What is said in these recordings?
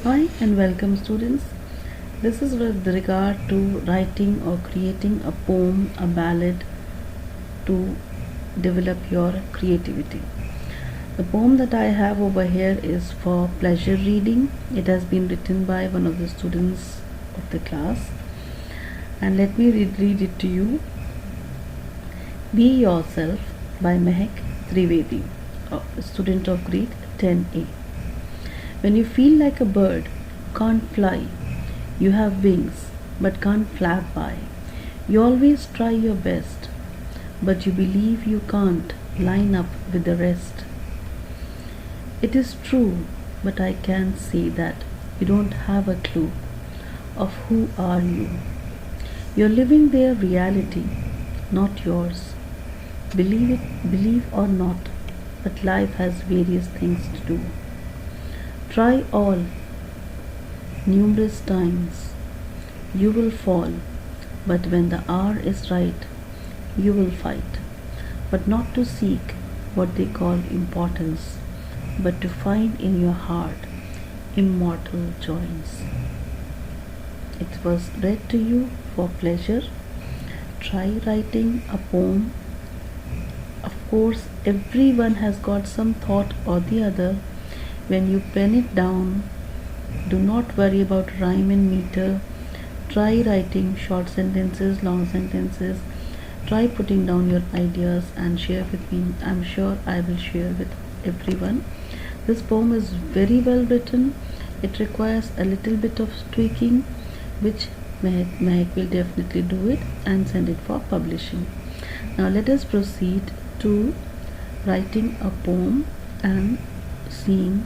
Hi and welcome students. This is with regard to writing or creating a poem, a ballad to develop your creativity. The poem that I have over here is for pleasure reading. It has been written by one of the students of the class, and let me read it to you. Be Yourself by Mahek Trivedi, a student of grade 10A. When you feel like a bird, can't fly, you have wings but can't flap by. You always try your best, but you believe you can't line up with the rest. It is true, but I can say that you don't have a clue of who are you. You're living their reality, not yours. Believe or not, but life has various things to do. Try all numerous times. You will fall, but when the hour is right, you will fight. But not to seek what they call importance, but to find in your heart immortal joys. It was read to you for pleasure. Try writing a poem. Of course, everyone has got some thought or the other. When you pen it down, do not worry about rhyme and meter. Try writing short sentences, long sentences. Try putting down your ideas and share with me. I'm sure I will share with everyone. This poem is very well written. It requires a little bit of tweaking, which Mahek will definitely do it and send it for publishing. Now let us proceed to writing a poem and seeing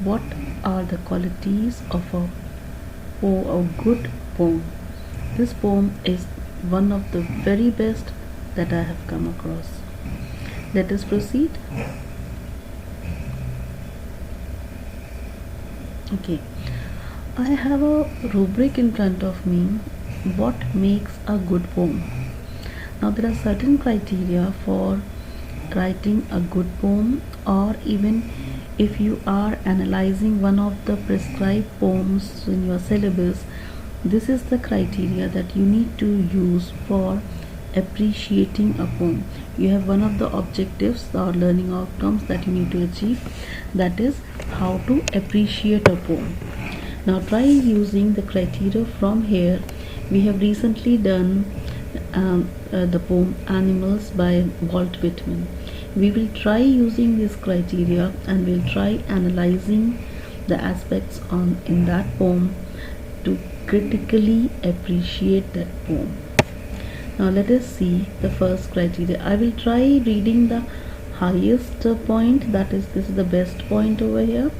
what are the qualities of a good poem. This poem is one of the very best that I have come across. Let us proceed. Okay, I have a rubric in front of me. What makes a good poem? Now there are certain criteria for writing a good poem, or even if you are analyzing one of the prescribed poems in your syllabus, this is the criteria that you need to use for appreciating a poem. You have one of the objectives or learning outcomes that you need to achieve, that is how to appreciate a poem. Now try using the criteria from here. We have recently done the poem Animals by Walt Whitman. We will try using this criteria and we'll try analyzing the aspects in that poem to critically appreciate that poem. Now let us see the first criteria. I will try reading the highest point, that is, this is the best point over here,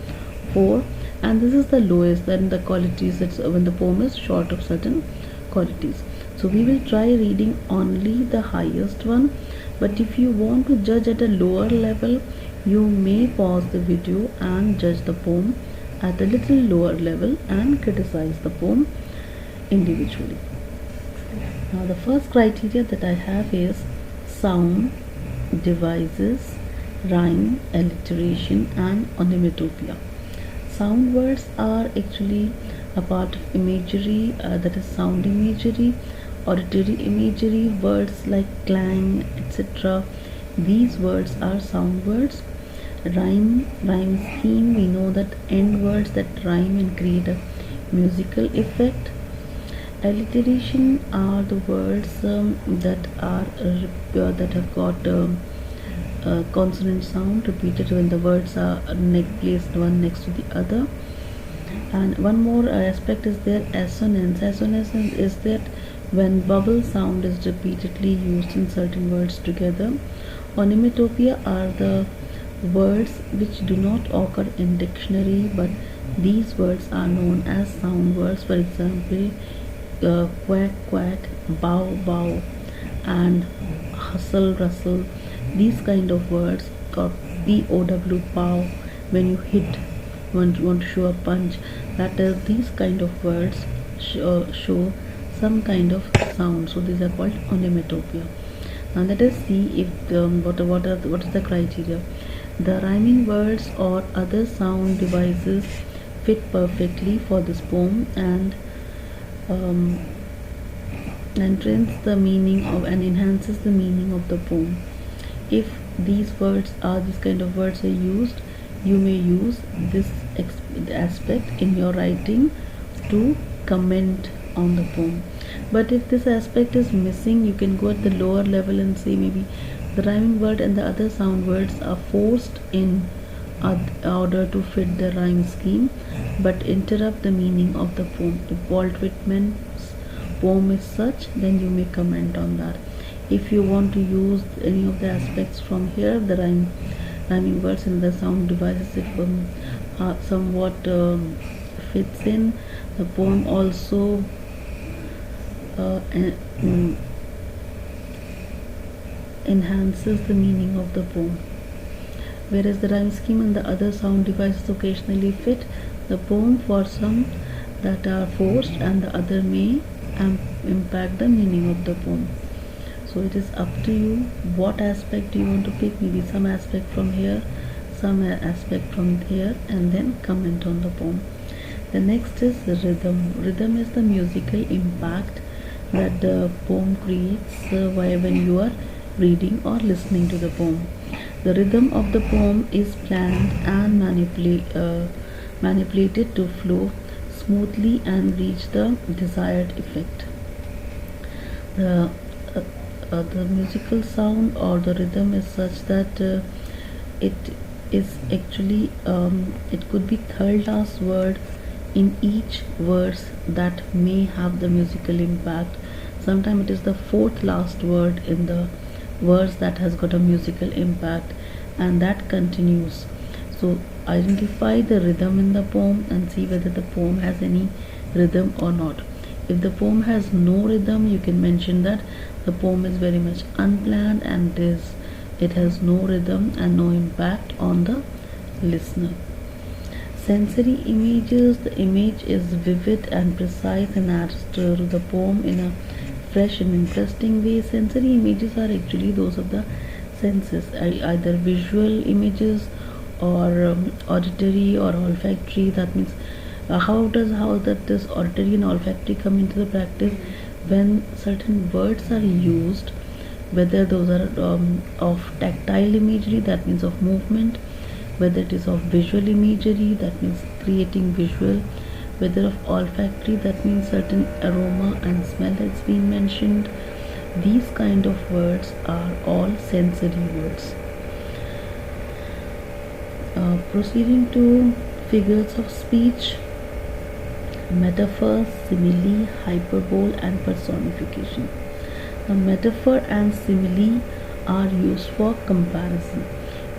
4, and this is the lowest, then the qualities, that's when the poem is short of certain qualities. So we will try reading only the highest one, but if you want to judge at a lower level, you may pause the video and judge the poem at a little lower level and criticize the poem individually. Now the first criteria that I have is sound, devices, rhyme, alliteration and onomatopoeia. Sound words are actually a part of imagery, that is sound imagery, auditory imagery, words like clang, etc. These words are sound words. Rhyme scheme, we know that end words that rhyme and create a musical effect. Alliteration are the words that have got consonant sound repeated when the words are placed one next to the other. And one more aspect is there, assonance. Assonance is that when vowel sound is repeatedly used in certain words together. Onomatopoeia are the words which do not occur in dictionary, but these words are known as sound words. For example, quack quack, bow bow and hustle rustle. These kind of words, or POW, pow, when you hit, want to show a punch, that is, these kind of words show some kind of sound. So these are called onomatopoeia. Now let us see if what is the criteria. The rhyming words or other sound devices fit perfectly for this poem and um, enhances the meaning of and enhances the meaning of the poem. If these kind of words are used, you may use this aspect in your writing to comment on the poem. But if this aspect is missing, you can go at the lower level and say maybe the rhyming word and the other sound words are forced in order to fit the rhyme scheme but interrupt the meaning of the poem. If Walt Whitman's poem is such, then you may comment on that. If you want to use any of the aspects from here, the rhyming words and the sound devices, it somewhat fits in. The poem also enhances the meaning of the poem. Whereas the rhyme scheme and the other sound devices occasionally fit the poem for some that are forced, and the other may impact the meaning of the poem. So it is up to you what aspect you want to pick, maybe some aspect from here, some aspect from here, and then comment on the poem. The next is the rhythm. Rhythm is the musical impact that the poem creates when you are reading or listening to the poem. The rhythm of the poem is planned and manipulated to flow smoothly and reach the desired effect. The the musical sound or the rhythm is such that it is actually it could be third last word in each verse that may have the musical impact. Sometimes it is the fourth last word in the verse that has got a musical impact, and that continues. So identify the rhythm in the poem and see whether the poem has any rhythm or not. If the poem has no rhythm, you can mention that the poem is very much unplanned and it has no rhythm and no impact on the listener. Sensory images, the image is vivid and precise and adds to the poem in a fresh and interesting way. Sensory images are actually those of the senses, either visual images or auditory or olfactory. That means how that this auditory and olfactory come into the practice when certain words are used, whether those are of tactile imagery, that means of movement, whether it is of visual imagery, that means creating visual, whether of olfactory, that means certain aroma and smell has been mentioned. These kind of words are all sensory words. Proceeding to figures of speech, metaphor, simile, hyperbole and personification. The metaphor and simile are used for comparison.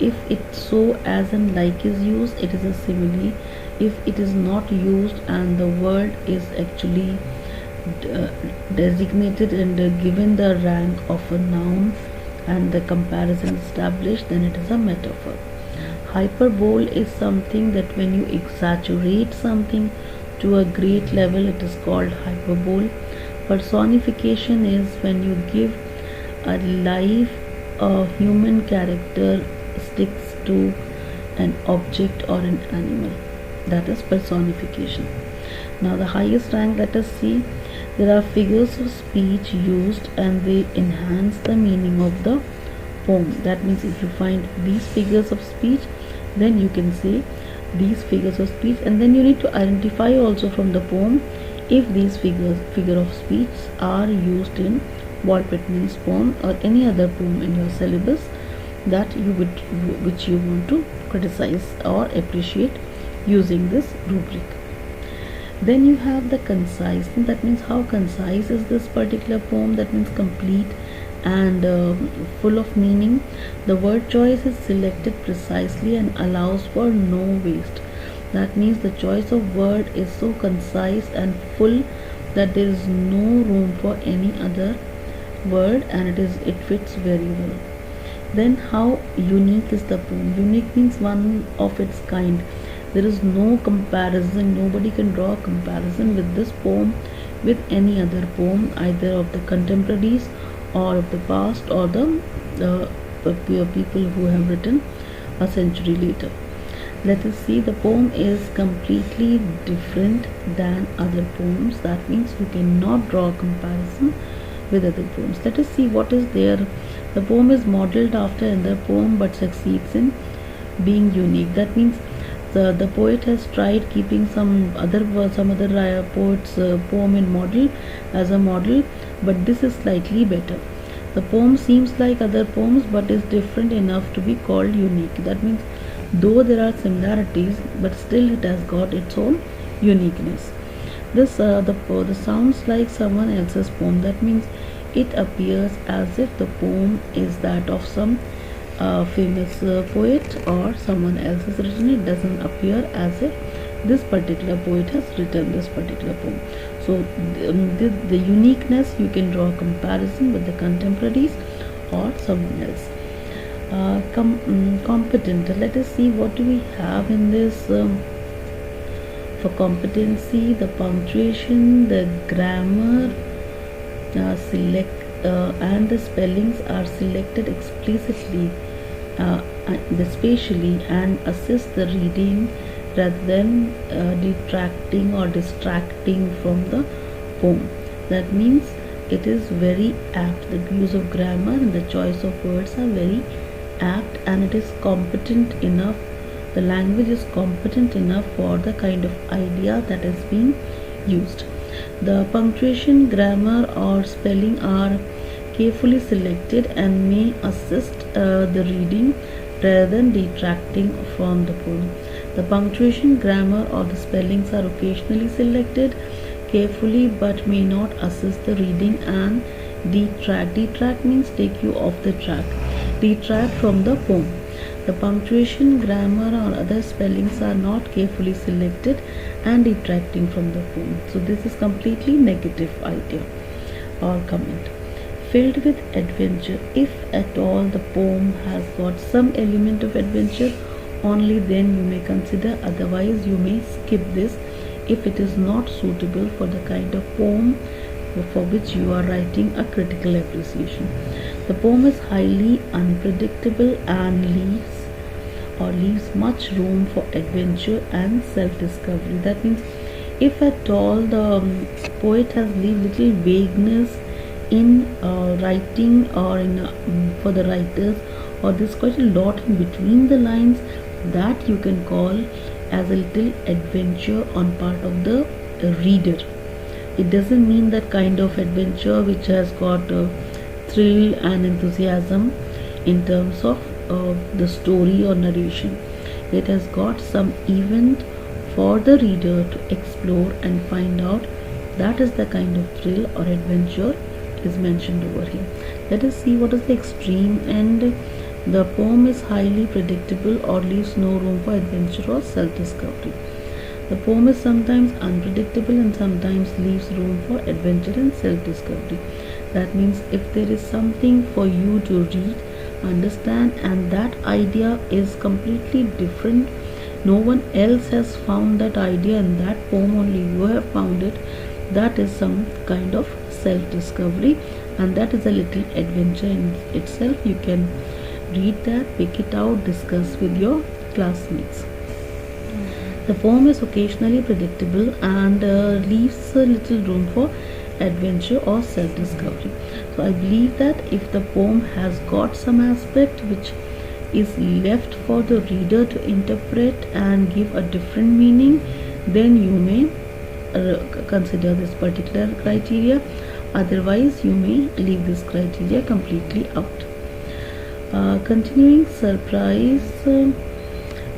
If it so as and like is used, it is a simile. If it is not used and the word is actually designated and given the rank of a noun and the comparison established, then it is a metaphor. Hyperbole is something that when you exaggerate something to a great level, it is called hyperbole. Personification is when you give a life, a human characteristics to an object or an animal. That is personification. Now the highest rank, let us see. There are figures of speech used and they enhance the meaning of the poem. That means if you find these figures of speech, then you can say these figures of speech, and then you need to identify also from the poem if these figure of speech are used in Walt Whitman's poem or any other poem in your syllabus that which you want to criticize or appreciate using this rubric. Then you have the concise, and that means how concise is this particular poem. That means complete and full of meaning. The word choice is selected precisely and allows for no waste. That means the choice of word is so concise and full that there is no room for any other word, and it fits very well. Then how unique is the poem? Unique means one of its kind. There is no comparison. Nobody can draw a comparison with this poem with any other poem, either of the contemporaries or of the past or the people who have written a century later. Let us see, the poem is completely different than other poems. That means you cannot draw a comparison with other poems. Let us see what is there. The poem is modeled after another poem but succeeds in being unique. That means the poet has tried keeping some other poet's poem in model as a model, but this is slightly better. The poem seems like other poems but is different enough to be called unique. That means though there are similarities, but still it has got its own uniqueness. The sounds like someone else's poem. That means it appears as if the poem is that of some famous poet or someone else has written. It doesn't appear as if this particular poet has written this particular poem. So the uniqueness, you can draw a comparison with the contemporaries or someone else. Competent. Let us see what do we have in this. For competency, the punctuation, the grammar, and the spellings are selected explicitly, spatially, and assist the reading rather than detracting or distracting from the poem. That means it is very apt. The use of grammar and the choice of words are very apt, and it is competent enough. The language is competent enough for the kind of idea that is being used. The punctuation, grammar, or spelling are carefully selected and may assist the reading rather than detracting from the poem. The punctuation, grammar, or the spellings are occasionally selected carefully but may not assist the reading and detract. Detract means take you off the track, detract from the poem. The punctuation, grammar, or other spellings are not carefully selected and detracting from the poem. So this is completely negative idea or comment. Filled with adventure. If at all the poem has got some element of adventure, only then you may consider. Otherwise you may skip this if it is not suitable for the kind of poem for which you are writing a critical appreciation. The poem is highly unpredictable and leaves much room for adventure and self-discovery. That means if at all the poet has leave little vagueness in writing or in for the writers, or there's quite a lot in between the lines, that you can call as a little adventure on part of the reader. It doesn't mean that kind of adventure which has got thrill and enthusiasm in terms of the story or narration. It has got some event for the reader to explore and find out. That is the kind of thrill or adventure is mentioned over here. Let us see what is the extreme end. The poem is highly predictable or leaves no room for adventure or self-discovery. The poem is sometimes unpredictable and sometimes leaves room for adventure and self-discovery. That means if there is something for you to read, understand, and that idea is completely different, no one else has found that idea in that poem, only you have found it, that is some kind of self-discovery, and that is a little adventure in itself. You can read that, pick it out, discuss with your classmates. The poem is occasionally predictable and leaves a little room for adventure or self-discovery. So I believe that if the poem has got some aspect which is left for the reader to interpret and give a different meaning, then you may consider this particular criteria. Otherwise you may leave this criteria completely out. Continuing surprise.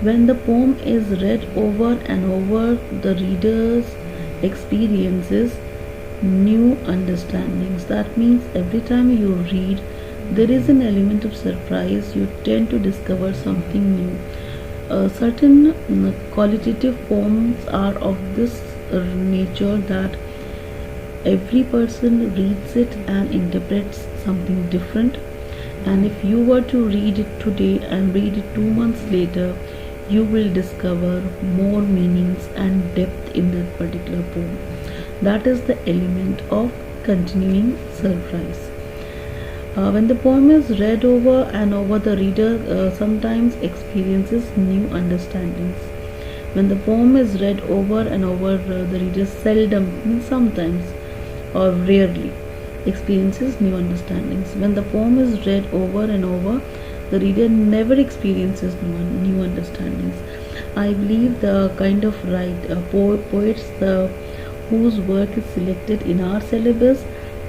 When the poem is read over and over, the reader's experiences new understandings. That means every time you read, there is an element of surprise. You tend to discover something new. Certain qualitative poems are of this nature that every person reads it and interprets something different, and if you were to read it today and read it 2 months later, you will discover more meanings and depth in that particular poem. That is the element of continuing surprise. When the poem is read over and over, the reader sometimes experiences new understandings. When the poem is read over and over, the reader seldom, sometimes, or rarely experiences new understandings. When the poem is read over and over, the reader never experiences new understandings. I believe the kind of poets whose work is selected in our syllabus,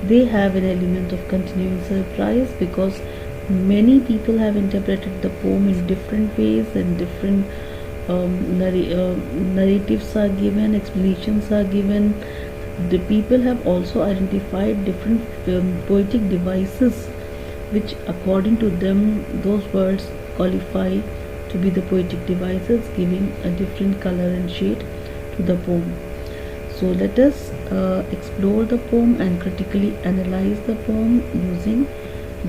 they have an element of continuing surprise, because many people have interpreted the poem in different ways, and different narratives are given, explanations are given. The people have also identified different poetic devices which according to them those words qualify to be the poetic devices, giving a different color and shade to the poem. So let us explore the poem and critically analyze the poem using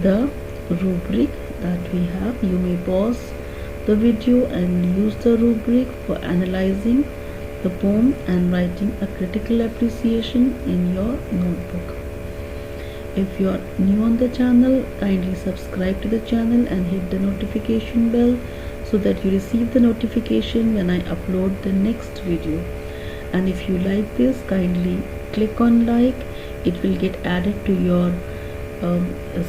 the rubric that we have. You may pause the video and use the rubric for analyzing the poem and writing a critical appreciation in your notebook. If you are new on the channel, kindly subscribe to the channel and hit the notification bell so that you receive the notification when I upload the next video. And if you like this, kindly click on like. It will get added to your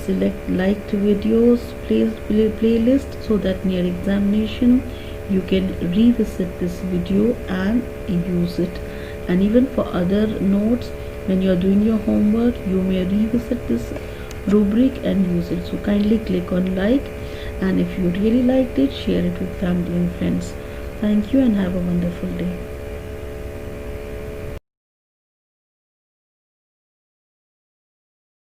select liked videos playlist, so that near examination you can revisit this video and use it. And even for other notes, when you are doing your homework, you may revisit this rubric and use it. So kindly click on like, and if you really liked it, share it with family and friends. Thank you and have a wonderful day.